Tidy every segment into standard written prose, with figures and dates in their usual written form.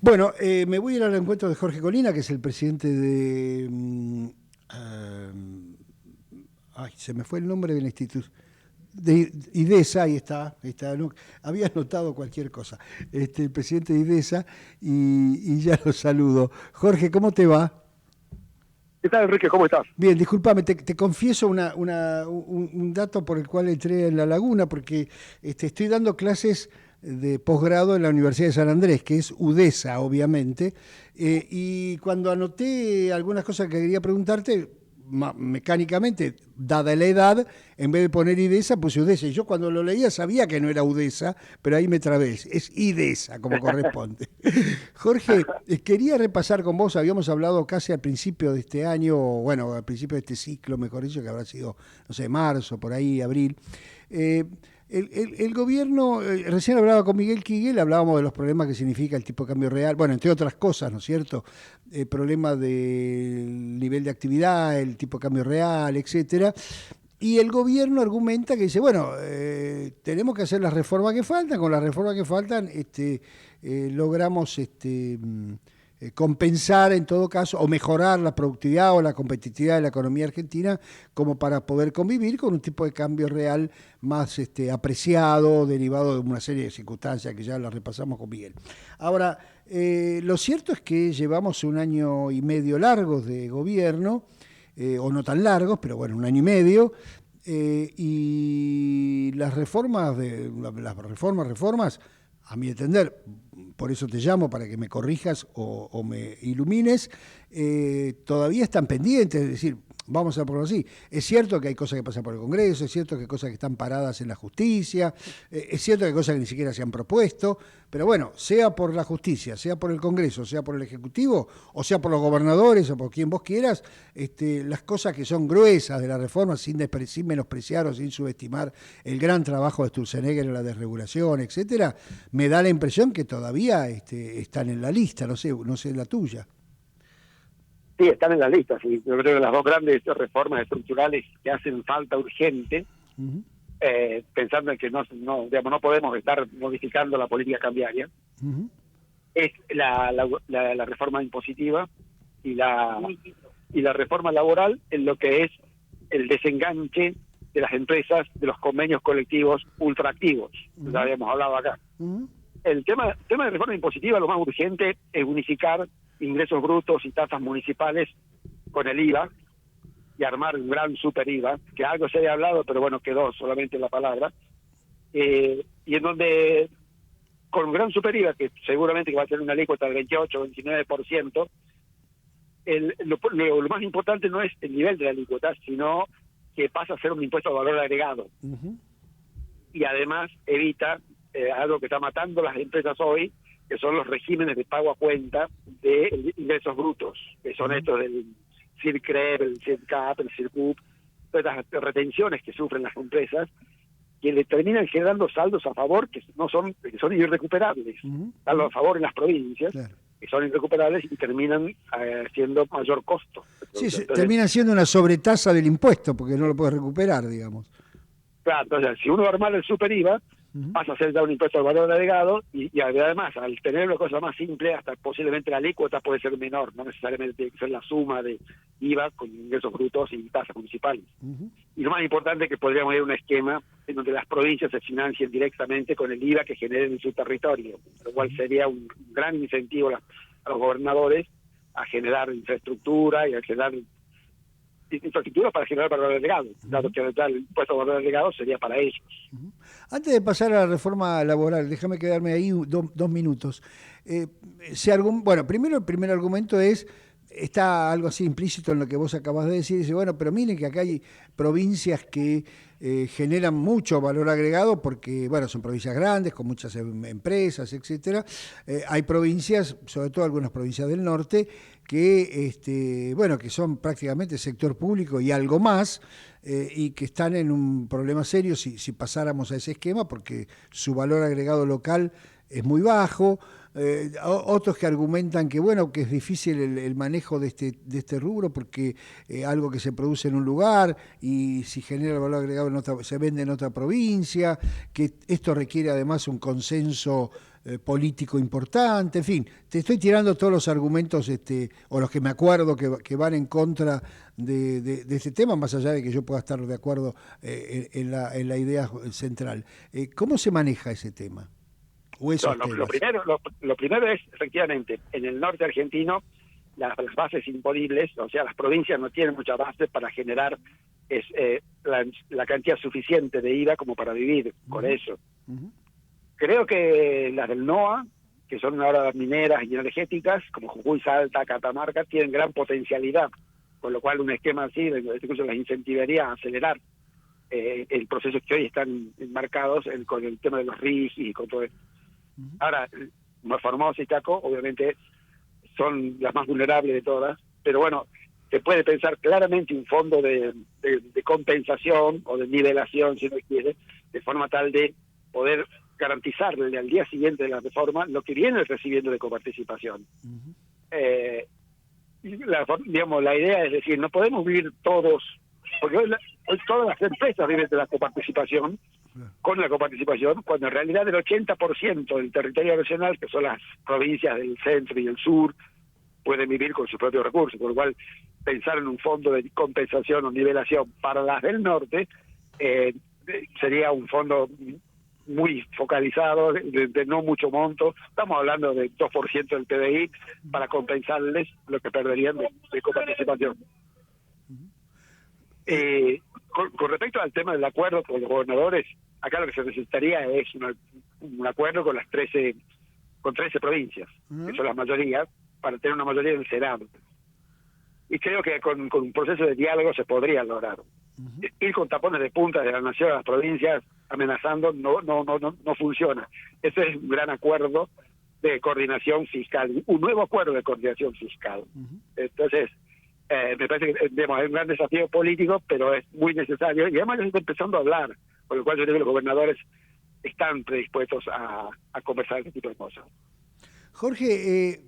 Bueno, me voy a ir al encuentro de Jorge Colina, que es el presidente de... ay, se me fue el nombre de la institución. De IDESA, ahí está, no, había anotado cualquier cosa. El presidente de IDESA, y ya lo saludo. Jorge, ¿cómo te va? ¿Qué tal, Enrique? ¿Cómo estás? Bien, discúlpame, te confieso un dato por el cual entré en La Laguna, porque estoy dando clases de posgrado en la Universidad de San Andrés, que es UDESA, obviamente, y cuando anoté algunas cosas que quería preguntarte, mecánicamente, dada la edad, en vez de poner IDESA, puse UDESA. Y yo cuando lo leía sabía que no era UDESA, pero ahí me trabé, es IDESA, como corresponde. Jorge, quería repasar con vos, habíamos hablado casi al principio de este año, bueno, al principio de este ciclo, mejor dicho, que habrá sido, no sé, marzo, por ahí, abril. Eh, el gobierno, recién hablaba con Miguel Kiguel, hablábamos de los problemas que significa el tipo de cambio real, bueno, entre otras cosas, ¿no es cierto? El problema del nivel de actividad, el tipo de cambio real, etcétera. Y el gobierno argumenta que dice, bueno, tenemos que hacer las reformas que faltan, con las reformas que faltan logramos compensar en todo caso o mejorar la productividad o la competitividad de la economía argentina como para poder convivir con un tipo de cambio real más apreciado, derivado de una serie de circunstancias que ya las repasamos con Miguel. Ahora, lo cierto es que llevamos un año y medio largos de gobierno, o no tan largos, pero bueno, un año y medio, y las reformas, reformas, a mi entender, por eso te llamo para que me corrijas o me ilumines, todavía están pendientes, es decir, vamos a ponerlo así. Es cierto que hay cosas que pasan por el Congreso, es cierto que hay cosas que están paradas en la justicia, es cierto que hay cosas que ni siquiera se han propuesto, pero bueno, sea por la justicia, sea por el Congreso, sea por el Ejecutivo, o sea por los gobernadores, o por quien vos quieras, las cosas que son gruesas de la reforma, sin menospreciar o sin subestimar el gran trabajo de Sturzenegger en la desregulación, etcétera, me da la impresión que todavía están en la lista, no sé la tuya. Sí, están en la lista. Sí. Yo creo que las dos grandes reformas estructurales que hacen falta urgente, Uh-huh. pensando en que digamos, no podemos estar modificando la política cambiaria, Uh-huh. es la reforma impositiva y la reforma laboral en lo que es el desenganche de las empresas de los convenios colectivos ultraactivos. Uh-huh. Ya habíamos hablado acá. Uh-huh. El tema de reforma impositiva, lo más urgente es unificar ingresos brutos y tasas municipales con el IVA y armar un gran super IVA, que algo se había hablado, pero bueno, quedó solamente la palabra, y en donde con un gran super IVA, que seguramente va a tener una alícuota del 28-29%, lo más importante no es el nivel de la alícuota, sino que pasa a ser un impuesto de valor agregado. Uh-huh. Y además evita algo que está matando las empresas hoy, que son los regímenes de pago a cuenta de ingresos brutos, que son estos del CIRCREP, el CIRCAP, el CIRCUP, todas las retenciones que sufren las empresas, que le terminan generando saldos a favor que son irrecuperables. Uh-huh. Saldos a favor en las provincias, Claro. que son irrecuperables y terminan siendo mayor costo. Sí, Entonces, termina siendo una sobretasa del impuesto, porque no lo puedes recuperar, digamos. claro, entonces, si uno arma el super IVA, Uh-huh. pasa a ser ya un impuesto al valor agregado y además, al tener una cosa más simple, hasta posiblemente la alícuota puede ser menor, no necesariamente tiene que ser la suma de IVA con ingresos brutos y tasas municipales. Uh-huh. Y lo más importante es que podríamos ir a un esquema en donde las provincias se financien directamente con el IVA que generen en su territorio, lo cual sería un gran incentivo a los gobernadores a generar infraestructura y a generar infraestructura para generar valor agregado, dado que el impuesto de valor agregado sería para ellos. Uh-huh. Antes de pasar a la reforma laboral, déjame quedarme ahí dos minutos. Bueno, primero el primer argumento está algo así implícito en lo que vos acabas de decir, dice, bueno, pero miren que acá hay provincias que generan mucho valor agregado porque, bueno, son provincias grandes, con muchas empresas, etcétera. Hay provincias, sobre todo algunas provincias del norte, que, bueno, que son prácticamente sector público y algo más, y que están en un problema serio si pasáramos a ese esquema, porque su valor agregado local es muy bajo. Otros que argumentan que bueno, que es difícil el manejo de este rubro porque algo que se produce en un lugar y si genera el valor agregado se vende en otra provincia, que esto requiere además un consenso político importante, en fin, te estoy tirando todos los argumentos o los que me acuerdo que van en contra de este tema, más allá de que yo pueda estar de acuerdo en la idea central. ¿Cómo se maneja ese tema? ¿O esos No, temas? lo primero es, efectivamente, en el norte argentino, las bases imponibles, o sea, las provincias no tienen muchas bases para generar la cantidad suficiente de IVA como para vivir con eso. Creo que las del NOA, que son ahora mineras y energéticas, como Jujuy, Salta, Catamarca, tienen gran potencialidad, con lo cual un esquema así incluso las incentivaría a acelerar el proceso que hoy están enmarcados con el tema de los RIGI y con todo esto. Ahora, Formosa y Chaco, obviamente, son las más vulnerables de todas, pero bueno, se puede pensar claramente un fondo de compensación o de nivelación, si no quiere, de forma tal de poder garantizarle al día siguiente de la reforma lo que viene recibiendo de coparticipación. La idea es decir, no podemos vivir todos, porque hoy todas las empresas viven de la coparticipación, con la coparticipación, cuando en realidad el 80% del territorio nacional, que son las provincias del centro y el sur, pueden vivir con sus propios recursos, por lo cual pensar en un fondo de compensación o nivelación para las del norte sería un fondo muy focalizado, de no mucho monto. Estamos hablando de 2% del PBI para compensarles lo que perderían de coparticipación. Con respecto al tema del acuerdo con los gobernadores, acá lo que se necesitaría es un acuerdo con las 13 provincias, que son las mayorías, para tener una mayoría en el Senado. Y creo que con un proceso de diálogo se podría lograr. Ir con tapones de punta de la nación a las provincias amenazando no funciona. Ese es un gran acuerdo de coordinación fiscal, un nuevo acuerdo de coordinación fiscal. Entonces, me parece que es un gran desafío político, pero es muy necesario, y además ya se está empezando a hablar, por lo cual yo creo que los gobernadores están predispuestos a conversar este tipo de cosas. Jorge,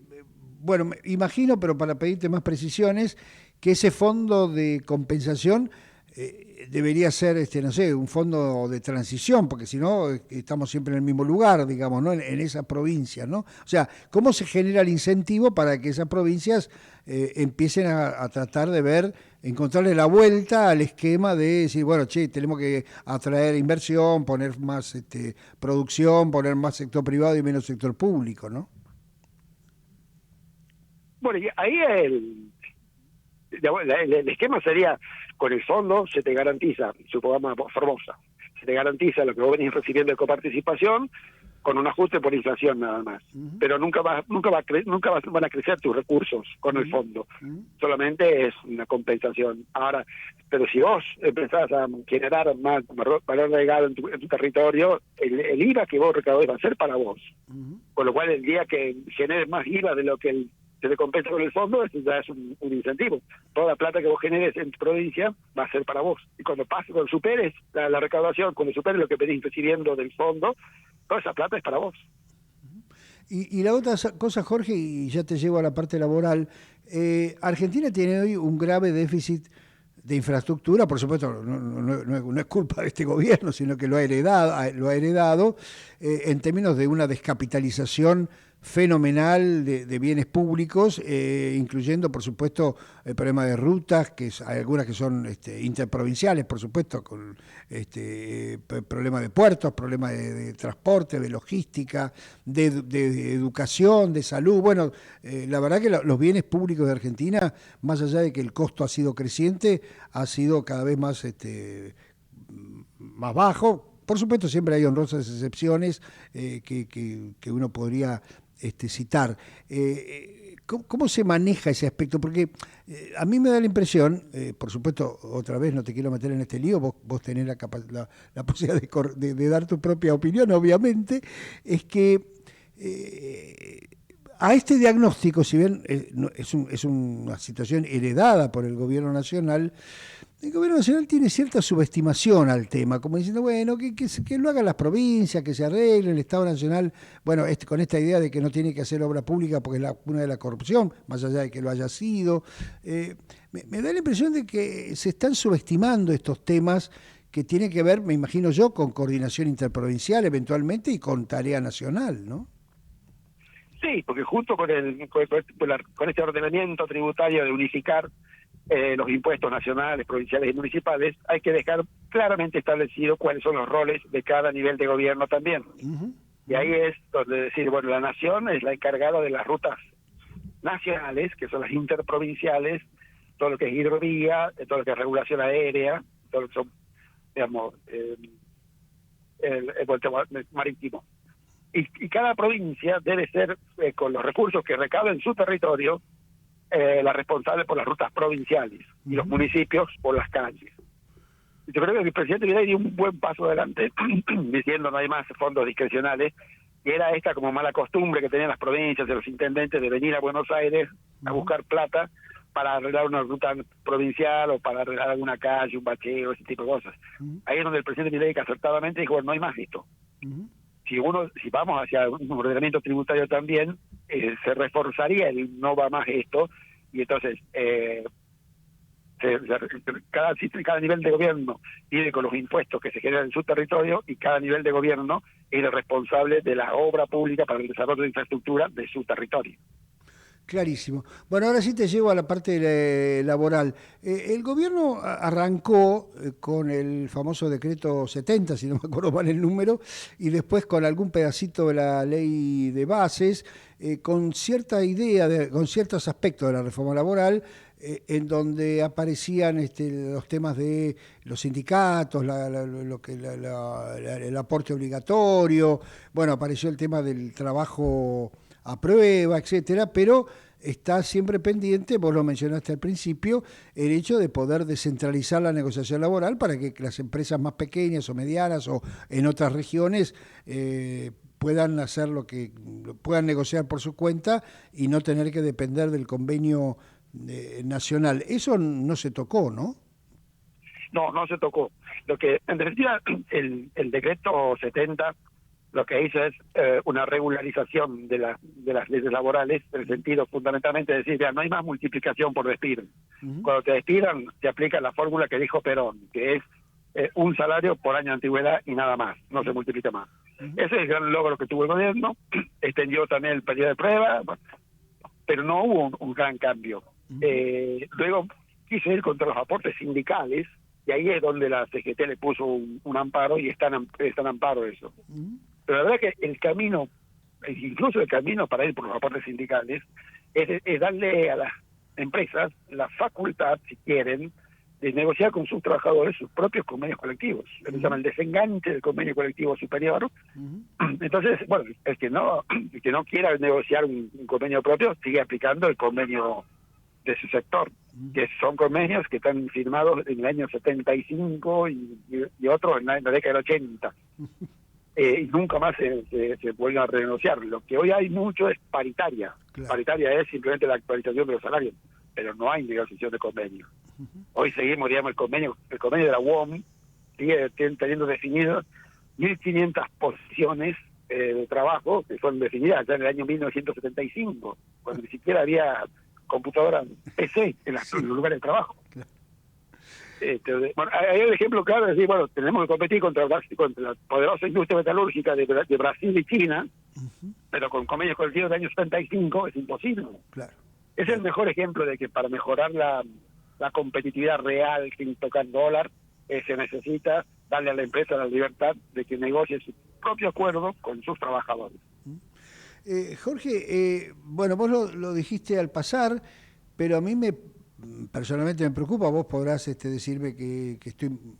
bueno, me imagino, pero para pedirte más precisiones, que ese fondo de compensación debería ser, no sé, un fondo de transición, porque si no, estamos siempre en el mismo lugar, digamos, ¿no? En esas provincias, ¿no? O sea, ¿cómo se genera el incentivo para que esas provincias empiecen a tratar de encontrarle la vuelta al esquema de decir, bueno, tenemos que atraer inversión, poner más producción, poner más sector privado y menos sector público, ¿no? Bueno, y ahí el esquema sería, con el fondo se te garantiza, supongamos Formosa, se te garantiza lo que vos venís recibiendo de coparticipación con un ajuste por inflación nada más. Pero nunca van a crecer tus recursos con el fondo. Solamente es una compensación. Ahora, pero si vos empezás a generar más valor agregado en tu territorio, el IVA que vos recaudés va a ser para vos. Con lo cual, el día que generes más IVA de lo que se te compensa con el fondo, eso ya es un incentivo. Toda la plata que vos generes en tu provincia va a ser para vos. Y cuando superes la recaudación, cuando superes lo que venís recibiendo del fondo, toda esa plata es para vos. Y la otra cosa, Jorge, y ya te llevo a la parte laboral, Argentina tiene hoy un grave déficit de infraestructura, por supuesto, no es culpa de este gobierno, sino que lo ha heredado en términos de una descapitalización fenomenal de bienes públicos, incluyendo, por supuesto, el problema de rutas, hay algunas que son interprovinciales, por supuesto, con problemas de puertos, problemas de transporte, de logística, de educación, de salud. Bueno, la verdad que los bienes públicos de Argentina, más allá de que el costo ha sido creciente, ha sido cada vez más bajo. Por supuesto, siempre hay honrosas excepciones que uno podría citar. ¿Cómo se maneja ese aspecto? Porque a mí me da la impresión, por supuesto, otra vez no te quiero meter en este lío, vos tenés la posibilidad de dar tu propia opinión, obviamente, es que a este diagnóstico, si bien es una situación heredada por el gobierno nacional tiene cierta subestimación al tema, como diciendo, bueno, que lo hagan las provincias, que se arregle, el Estado Nacional, bueno, con esta idea de que no tiene que hacer obra pública porque es la cuna de la corrupción, más allá de que lo haya sido. Me da la impresión de que se están subestimando estos temas que tienen que ver, me imagino yo, con coordinación interprovincial eventualmente y con tarea nacional, ¿no? Sí, porque junto con este ordenamiento tributario de unificar los impuestos nacionales, provinciales y municipales, hay que dejar claramente establecido cuáles son los roles de cada nivel de gobierno también. Y ahí es donde decir, bueno, la nación es la encargada de las rutas nacionales, que son las interprovinciales, todo lo que es hidrovía, todo lo que es regulación aérea, todo lo que son, digamos, el tema marítimo. Y cada provincia debe ser, con los recursos que recauda en su territorio, la responsable por las rutas provinciales y los municipios por las calles. Yo creo que el presidente Milei dio un buen paso adelante diciendo no hay más fondos discrecionales, que era esta como mala costumbre que tenían las provincias y los intendentes de venir a Buenos Aires a buscar plata para arreglar una ruta provincial o para arreglar alguna calle, un bacheo, ese tipo de cosas. Ahí es donde el presidente Milei acertadamente dijo, bueno, no hay más esto. Si vamos hacia un ordenamiento tributario también, se reforzaría el no va más esto, y entonces cada nivel de gobierno vive con los impuestos que se generan en su territorio, y cada nivel de gobierno es el responsable de la obra pública para el desarrollo de infraestructura de su territorio. Clarísimo. Bueno, ahora sí te llevo a la parte laboral. El gobierno arrancó con el famoso decreto 70, si no me acuerdo mal el número, y después con algún pedacito de la ley de bases, con cierta idea, con ciertos aspectos de la reforma laboral, en donde aparecían los temas de los sindicatos, el aporte obligatorio, bueno, apareció el tema del trabajo a prueba, etcétera, pero está siempre pendiente, vos lo mencionaste al principio, el hecho de poder descentralizar la negociación laboral para que las empresas más pequeñas o medianas o en otras regiones puedan hacer puedan negociar por su cuenta y no tener que depender del convenio nacional. Eso no se tocó, ¿no? No se tocó. Lo que, en definitiva, el decreto 70 lo que hizo es una regularización de las leyes laborales, en el sentido fundamentalmente de decir, ya no hay más multiplicación por despido. Cuando te despidan, te aplica la fórmula que dijo Perón, que es un salario por año de antigüedad y nada más, no se multiplica más. Ese es el gran logro que tuvo el gobierno, extendió también el periodo de prueba, pero no hubo un gran cambio. Luego quiso ir contra los aportes sindicales, y ahí es donde la CGT le puso un amparo, y está en amparo eso. Pero la verdad que el camino, incluso el camino para ir por los aportes sindicales, es darle a las empresas la facultad, si quieren, de negociar con sus trabajadores sus propios convenios colectivos. Se llama el desenganche del convenio colectivo superior. Entonces, bueno, el que no quiera negociar un convenio propio, sigue aplicando el convenio de su sector, que son convenios que están firmados en el año 75 y otros en la década del 80. Y nunca más se vuelven a renegociar. Lo que hoy hay mucho es paritaria. Claro. Paritaria es simplemente la actualización de los salarios, pero no hay negociación de convenio. Hoy seguimos, digamos, el convenio de la UOM sigue teniendo definido 1.500 posiciones de trabajo que fueron definidas ya en el año 1975, cuando ni siquiera había computadora PC en los lugares de trabajo. Claro. Bueno, hay el ejemplo claro de decir, bueno, tenemos que competir contra la poderosa industria metalúrgica de Brasil y China, pero con convenios colectivos del año 75 es imposible. Claro. Es el mejor ejemplo de que para mejorar la competitividad real sin tocar dólar, se necesita darle a la empresa la libertad de que negocie su propio acuerdo con sus trabajadores. Jorge, bueno, vos lo dijiste al pasar, pero a mí personalmente me preocupa, vos podrás decirme que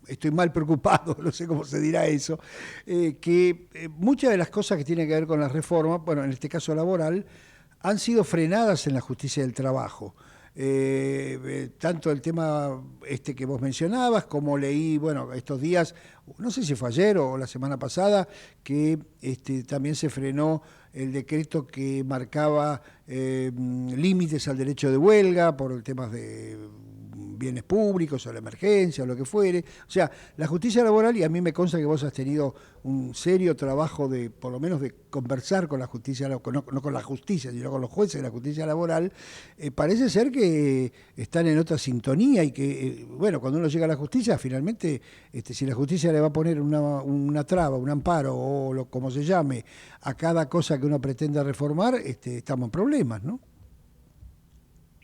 estoy mal preocupado, no sé cómo se dirá eso, que muchas de las cosas que tienen que ver con la reforma, bueno, en este caso laboral, han sido frenadas en la justicia del trabajo. Tanto el tema que vos mencionabas, como leí, bueno, estos días, no sé si fue ayer o la semana pasada, que también se frenó el decreto que marcaba límites al derecho de huelga por temas de bienes públicos o la emergencia o lo que fuere. O sea, la justicia laboral, y a mí me consta que vos has tenido un serio trabajo de, por lo menos, de conversar con la justicia, no con la justicia, sino con los jueces de la justicia laboral, parece ser que están en otra sintonía y que, bueno, cuando uno llega a la justicia, finalmente, si la justicia le va a poner una traba, un amparo o como se llame, a cada cosa que uno pretenda reformar, estamos en problemas, ¿no?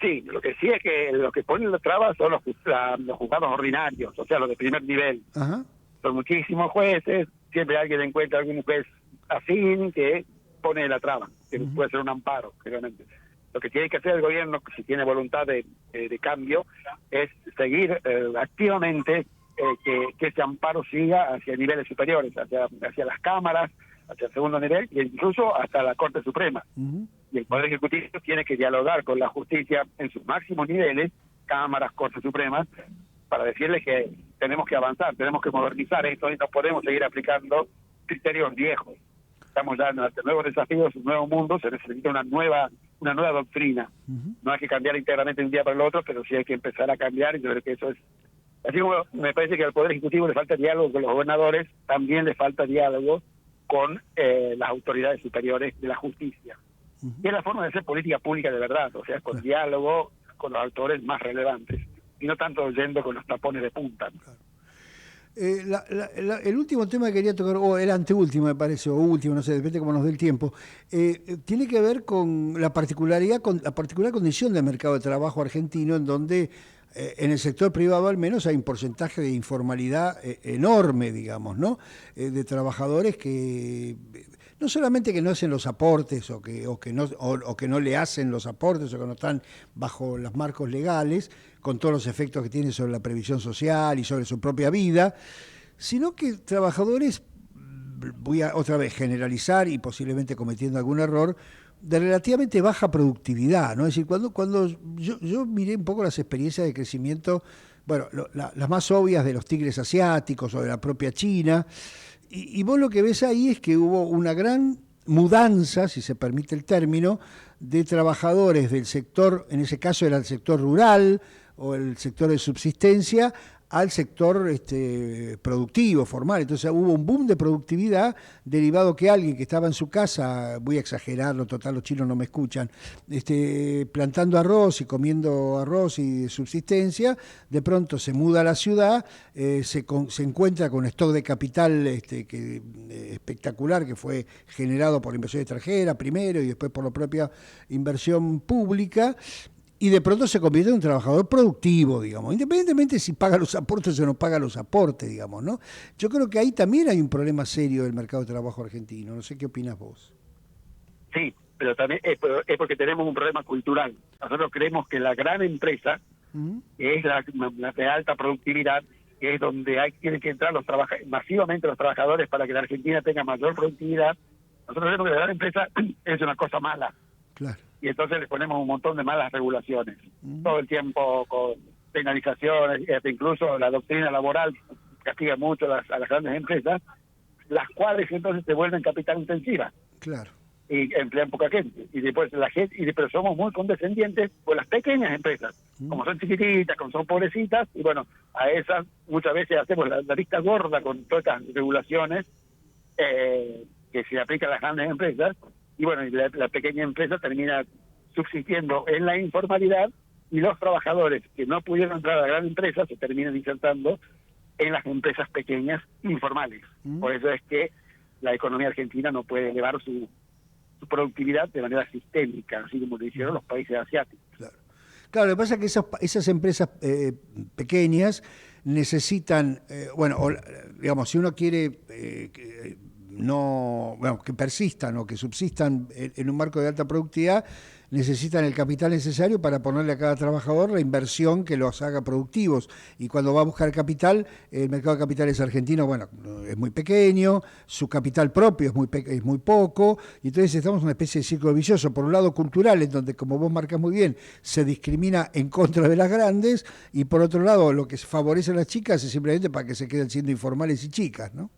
Sí, lo que sí es que los que ponen las trabas son los juzgados ordinarios, o sea, los de primer nivel. Ajá. Son muchísimos jueces, siempre alguien encuentra algún juez afín que pone la traba, que puede ser un amparo, realmente. Lo que tiene que hacer el gobierno, si tiene voluntad de cambio, es seguir activamente que ese amparo siga hacia niveles superiores, hacia las cámaras, hacia el segundo nivel e incluso hasta la Corte Suprema. Y el Poder Ejecutivo tiene que dialogar con la justicia en sus máximos niveles, cámaras, Corte Suprema, para decirles que tenemos que avanzar, tenemos que modernizar esto y no podemos seguir aplicando criterios viejos. Estamos ya en nuevos desafíos, un nuevo mundo, se necesita una nueva doctrina. No hay que cambiar íntegramente de un día para el otro, pero sí hay que empezar a cambiar, y yo creo que eso es... Así como me parece que al Poder Ejecutivo le falta diálogo con los gobernadores, también le falta diálogo con las autoridades superiores de la justicia. Y es la forma de hacer política pública de verdad, o sea, con diálogo con los actores más relevantes, y no tanto yendo con los tapones de punta. Claro. El último tema que quería tocar, o el anteúltimo me parece, o último, no sé, depende cómo nos dé el tiempo, tiene que ver con la particular condición del mercado de trabajo argentino, en donde en el sector privado al menos hay un porcentaje de informalidad enorme, digamos, ¿no? De trabajadores que no solamente que no hacen los aportes o que no le hacen los aportes o que no están bajo los marcos legales, con todos los efectos que tiene sobre la previsión social y sobre su propia vida, sino que trabajadores, voy a otra vez generalizar y posiblemente cometiendo algún error, de relativamente baja productividad, ¿no? Es decir, cuando yo miré un poco las experiencias de crecimiento, bueno, las más obvias de los tigres asiáticos o de la propia China, y vos lo que ves ahí es que hubo una gran mudanza, si se permite el término, de trabajadores del sector, en ese caso era el sector rural o el sector de subsistencia, al sector productivo, formal. Entonces hubo un boom de productividad derivado que alguien que estaba en su casa, voy a exagerarlo, total, los chinos no me escuchan, plantando arroz y comiendo arroz y de subsistencia, de pronto se muda a la ciudad, se encuentra con un stock de capital espectacular que fue generado por la inversión extranjera primero y después por la propia inversión pública, y de pronto se convierte en un trabajador productivo, digamos, independientemente si paga los aportes o no paga los aportes, digamos, ¿no? Yo creo que ahí también hay un problema serio del mercado de trabajo argentino. No sé qué opinas vos. Sí, pero también es porque tenemos un problema cultural. Nosotros creemos que la gran empresa, que es la de alta productividad, que es donde tienen que entrar masivamente los trabajadores para que la Argentina tenga mayor productividad. Nosotros creemos que la gran empresa es una cosa mala. Claro. Y entonces le ponemos un montón de malas regulaciones, todo el tiempo con penalizaciones, incluso la doctrina laboral castiga mucho a las grandes empresas, las cuales entonces se vuelven capital intensiva. Claro. Y emplean poca gente. Y después pero somos muy condescendientes con las pequeñas empresas, como son chiquititas, como son pobrecitas, y bueno, a esas muchas veces hacemos la vista gorda con todas estas regulaciones que se aplican a las grandes empresas. Y bueno, la pequeña empresa termina subsistiendo en la informalidad, y los trabajadores que no pudieron entrar a la gran empresa se terminan insertando en las empresas pequeñas informales. Por eso es que la economía argentina no puede elevar su productividad de manera sistémica, así como lo hicieron los países asiáticos. Claro, lo que pasa es que esas empresas pequeñas necesitan, digamos, si uno quiere que persistan o que subsistan en un marco de alta productividad, necesitan el capital necesario para ponerle a cada trabajador la inversión que los haga productivos. Y cuando va a buscar capital, el mercado de capitales argentino, es muy pequeño, su capital propio es muy poco, y entonces estamos en una especie de círculo vicioso. Por un lado cultural, en donde, como vos marcas muy bien, se discrimina en contra de las grandes, y por otro lado, lo que favorece a las chicas es simplemente para que se queden siendo informales y chicas, ¿no?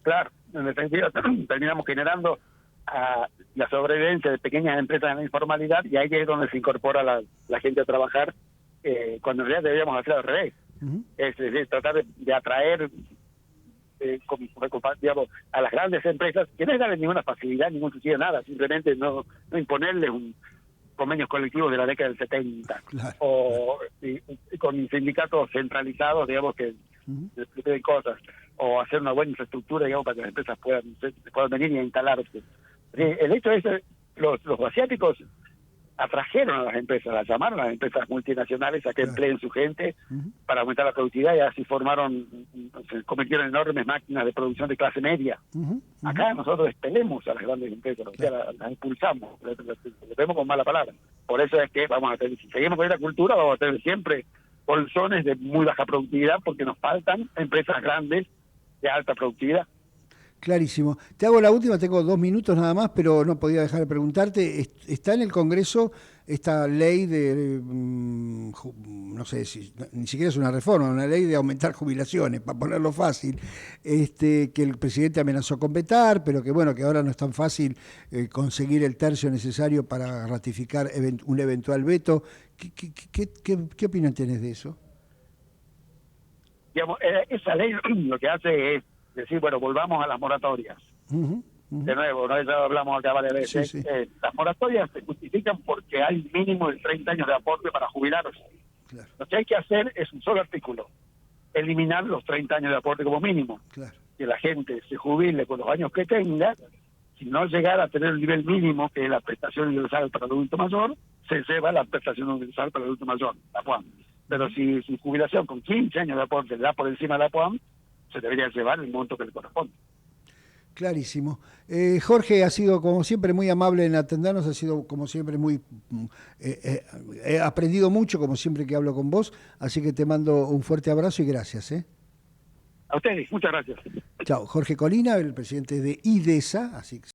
Claro, en definitiva terminamos generando la sobrevivencia de pequeñas empresas en la informalidad, y ahí es donde se incorpora la gente a trabajar cuando en realidad deberíamos hacer al revés. Es decir, tratar de atraer digamos, a las grandes empresas, que no es darles ninguna facilidad, ningún subsidio, nada, simplemente no imponerles un convenios colectivos de la década del 70, Claro. o con sindicatos centralizados, digamos, que de cosas, o hacer una buena infraestructura, digamos, para que las empresas puedan venir y instalarse. El hecho es que los asiáticos atrajeron a las empresas, las llamaron a las empresas multinacionales a que empleen su gente para aumentar la productividad, y así se convirtieron en enormes máquinas de producción de clase media. Acá nosotros expelemos a las grandes empresas, o sea, las impulsamos, le vemos con mala palabra. Por eso es que vamos a tener, si seguimos con esta cultura, vamos a tener siempre bolsones de muy baja productividad, porque nos faltan empresas grandes de alta productividad. Clarísimo. Te hago la última, tengo 2 minutos nada más, pero no podía dejar de preguntarte. Está en el Congreso esta ley de, no sé si, ni siquiera es una reforma, una ley de aumentar jubilaciones, para ponerlo fácil, que el presidente amenazó con vetar, pero que bueno, que ahora no es tan fácil conseguir el tercio necesario para ratificar un eventual veto. ¿Qué opinión tienes de eso? Digamos, esa ley lo que hace es decir, bueno, volvamos a las moratorias. De nuevo, ¿no? Ya hablamos acá varias veces. Sí. Las moratorias se justifican porque hay mínimo de 30 años de aporte para jubilarse. Claro. Lo que hay que hacer es un solo artículo: eliminar los 30 años de aporte como mínimo. Claro. Que la gente se jubile con los años que tenga. Si no llegara a tener el nivel mínimo, que es la prestación universal para el adulto mayor, se lleva la prestación universal para el adulto mayor, la PUAM. Pero si su jubilación con 15 años de aporte le da por encima de la PUAM, se debería llevar el monto que le corresponde. Clarísimo. Jorge, ha sido como siempre muy amable en atendernos, ha sido como siempre muy... he aprendido mucho como siempre que hablo con vos, así que te mando un fuerte abrazo y gracias. A ustedes, muchas gracias. Chao. Jorge Colina, el presidente de IDESA, así que